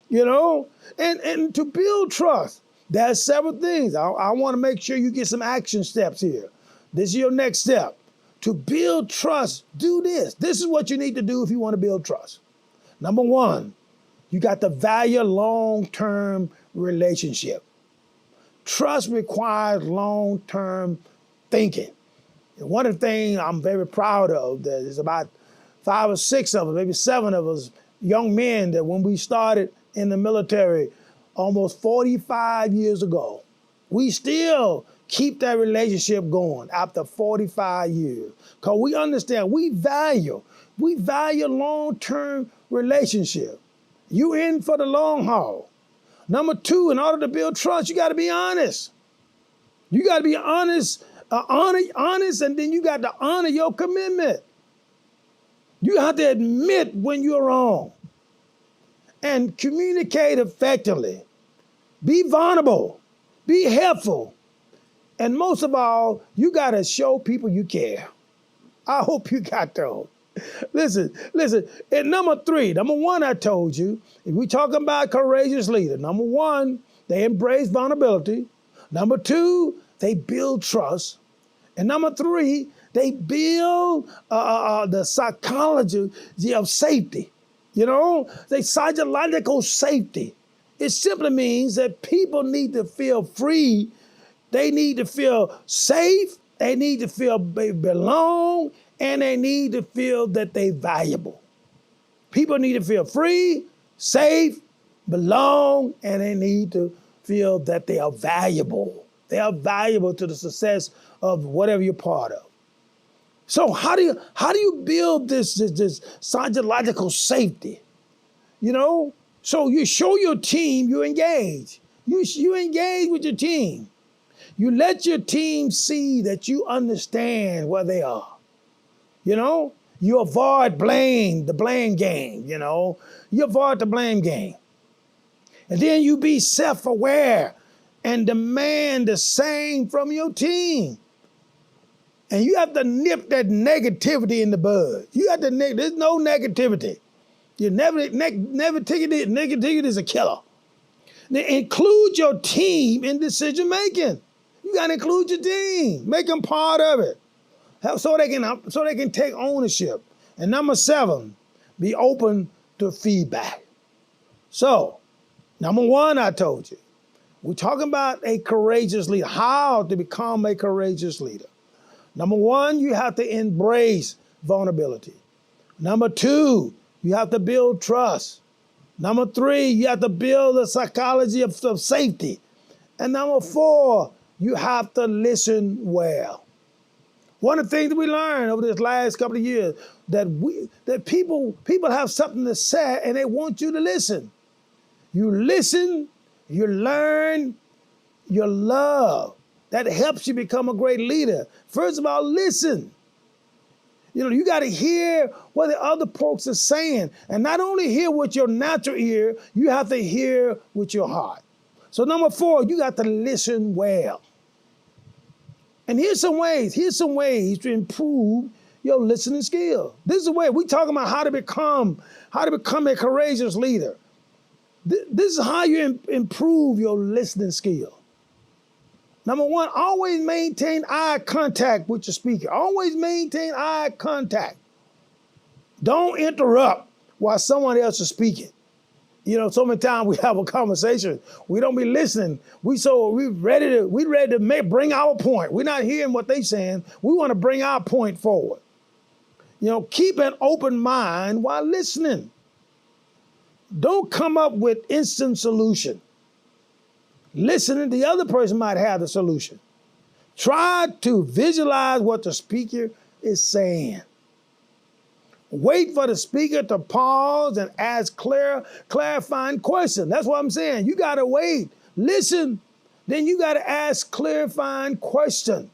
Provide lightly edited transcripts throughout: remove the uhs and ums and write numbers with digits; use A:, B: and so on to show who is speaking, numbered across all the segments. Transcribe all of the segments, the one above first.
A: you know? And to build trust, there's several things. I want to make sure you get some action steps here. This is your next step. To build trust, do this. This is what you need to do if you want to build trust. Number one, you got to value long-term relationship. Trust requires long-term thinking. And one of the things I'm very proud of, that is about 5 or 6 of us, maybe 7 of us, young men, that when we started in the military almost 45 years ago, we still keep that relationship going after 45 years. Because we understand, we value long-term relationship. You in for the long haul. Number 2, in order to build trust, you got to be honest. You got to be honest, honest, and then you got to honor your commitment. You have to admit when you're wrong and communicate effectively. Be vulnerable, be helpful, and most of all, you got to show people you care. I hope you got those. Listen. And number 1, I told you, if we talking about courageous leader, number 1, they embrace vulnerability. Number 2, they build trust. And number 3, they build the psychology of safety. You know, they psychological safety. It simply means that people need to feel free. They need to feel safe. They need to feel they belong. And they need to feel that they're valuable. People need to feel free, safe, belong, and they need to feel that they are valuable. They are valuable to the success of whatever you're part of. So how do you build this psychological safety? You know, so you show your team you engage. You engage with your team. You let your team see that you understand where they are. You know, you avoid the blame game, you know. You avoid the blame game. And then you be self-aware and demand the same from your team. And you have to nip that negativity in the bud. You have to there's no negativity. You never take it. Negativity is a killer. Now, include your team in decision making. You got to include your team. Make them part of it. So they can take ownership. And number 7, be open to feedback. So, number 1, I told you, we're talking about a courageous leader, how to become a courageous leader. Number 1, you have to embrace vulnerability. Number 2, you have to build trust. Number 3, you have to build the psychology of safety. And number 4, you have to listen well. One of the things that we learned over this last couple of years, that people have something to say and they want you to listen. You listen, you learn, you love. That helps you become a great leader. First of all, listen. You know, you got to hear what the other folks are saying. And not only hear with your natural ear, you have to hear with your heart. So number 4, you got to listen well. And here's some ways to improve your listening skill. This is the way we're talking about how to become a courageous leader. This is how you improve your listening skill. Number 1, always maintain eye contact with your speaker. Always maintain eye contact. Don't interrupt while someone else is speaking. You know, so many times we have a conversation, we don't be listening. We ready to bring our point. We're not hearing what they're saying. We want to bring our point forward. You know, keep an open mind while listening. Don't come up with instant solution. Listening, the other person might have the solution. Try to visualize what the speaker is saying. Wait for the speaker to pause and ask clarifying questions. That's what I'm saying. You got to wait, listen, then you got to ask clarifying questions.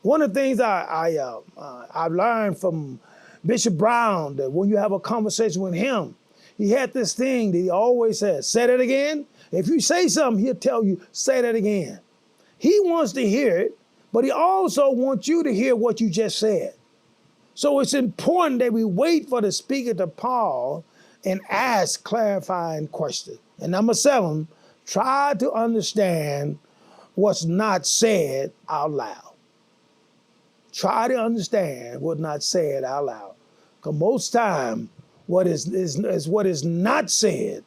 A: One of the things I've learned from Bishop Brown, that when you have a conversation with him, he had this thing that he always says, say that again. If you say something, he'll tell you, say that again. He wants to hear it, but he also wants you to hear what you just said. So it's important that we wait for the speaker to pause and ask clarifying questions. And number 7, try to understand what's not said out loud. Try to understand what's not said out loud. Because most time, what is not said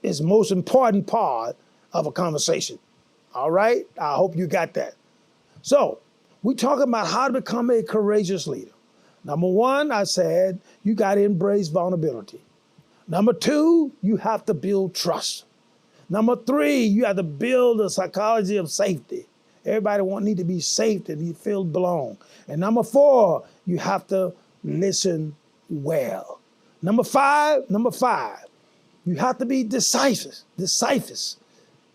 A: is the most important part of a conversation. All right? I hope you got that. So, we're talking about how to become a courageous leader. Number 1, I said, you got to embrace vulnerability. Number 2, you have to build trust. Number 3, you have to build a psychology of safety. Everybody need to be safe and you feel belong. And number 4, you have to listen well. Number 5, you have to be decisive.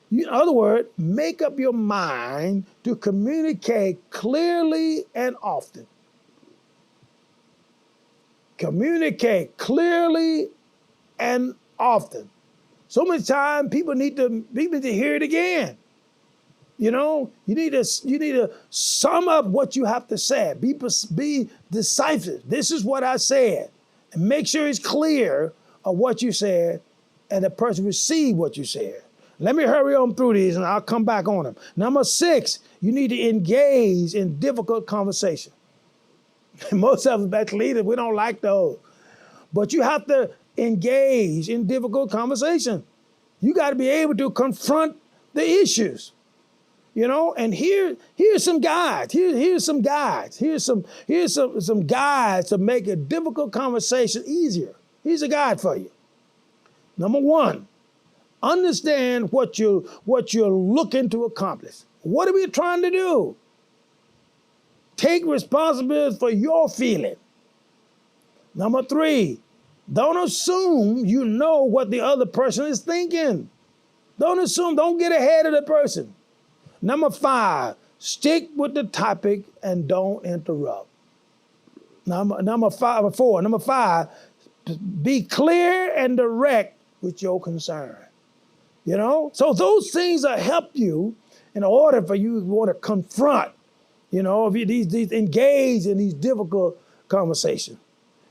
A: In other words, make up your mind to communicate clearly and often. Communicate clearly and often. So many times people need to hear it again. You know, you need to sum up what you have to say. Be decisive. This is what I said. And make sure it's clear of what you said and the person receive what you said. Let me hurry on through these and I'll come back on them. Number 6, you need to engage in difficult conversation. Most of us as leaders, we don't like those. But you have to engage in difficult conversation. You got to be able to confront the issues. You know, and here's some guides. Here's some guides. Here's some guides to make a difficult conversation easier. Here's a guide for you. Number 1, understand what you're looking to accomplish. What are we trying to do? Take responsibility for your feeling. Number 3, don't assume you know what the other person is thinking. Don't get ahead of the person. Number 5, stick with the topic and don't interrupt. Number 5, be clear and direct with your concern. You know, so those things will help you in order for you to want to confront, you know, these engage in these difficult conversations.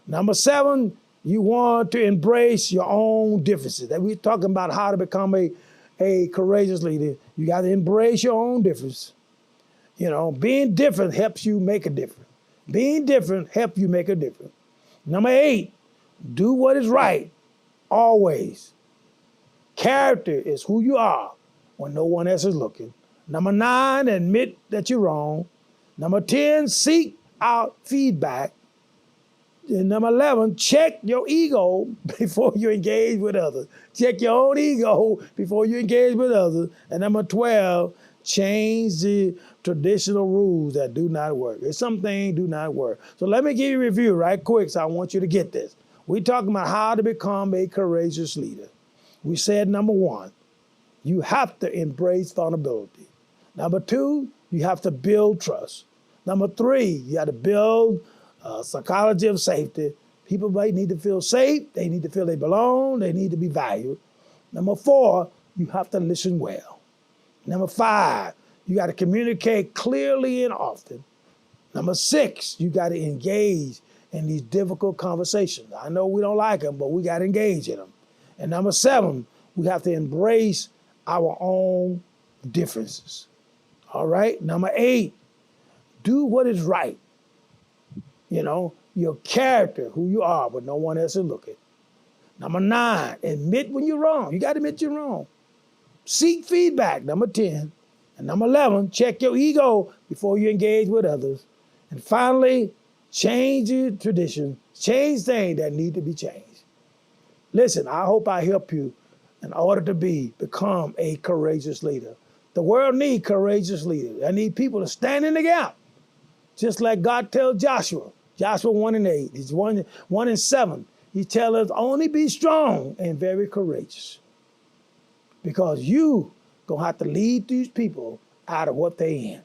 A: Number 7, you want to embrace your own differences. That we're talking about how to become a courageous leader. You got to embrace your own difference. You know, being different helps you make a difference. Being different helps you make a difference. Number 8, do what is right always. Character is who you are when no one else is looking. Number 9, admit that you're wrong. Number 10, seek out feedback. And number 11, check your ego before you engage with others. Check your own ego before you engage with others. And number 12, change the traditional rules that do not work. There's some things do not work. So let me give you a review right quick, so I want you to get this. We're talking about how to become a courageous leader. We said number 1, you have to embrace vulnerability. Number 2, you have to build trust. Number 3, you have to build psychology of safety. People might need to feel safe. They need to feel they belong. They need to be valued. Number 4, you have to listen well. Number 5, you got to communicate clearly and often. Number 6, you got to engage in these difficult conversations. I know we don't like them, but we got to engage in them. And number 7, we have to embrace our own differences. All right? Number 8, do what is right. You know, your character, who you are, but no one else is looking. Number 9, admit when you're wrong. You got to admit you're wrong. Seek feedback, number 10. And number 11, check your ego before you engage with others. And finally, change your tradition. Change things that need to be changed. Listen, I hope I help you in order to become a courageous leader. The world needs courageous leaders. They need people to stand in the gap. Just like God tells Joshua. Joshua 1:8. He's 1:7. He tells us only be strong and very courageous. Because you going to have to lead these people out of what they in.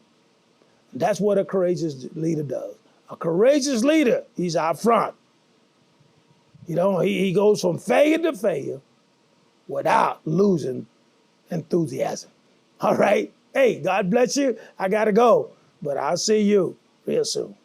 A: And that's what a courageous leader does. A courageous leader, he's out front. You know, he goes from failure to failure without losing enthusiasm. All right? Hey, God bless you. I got to go. But I'll see you real soon.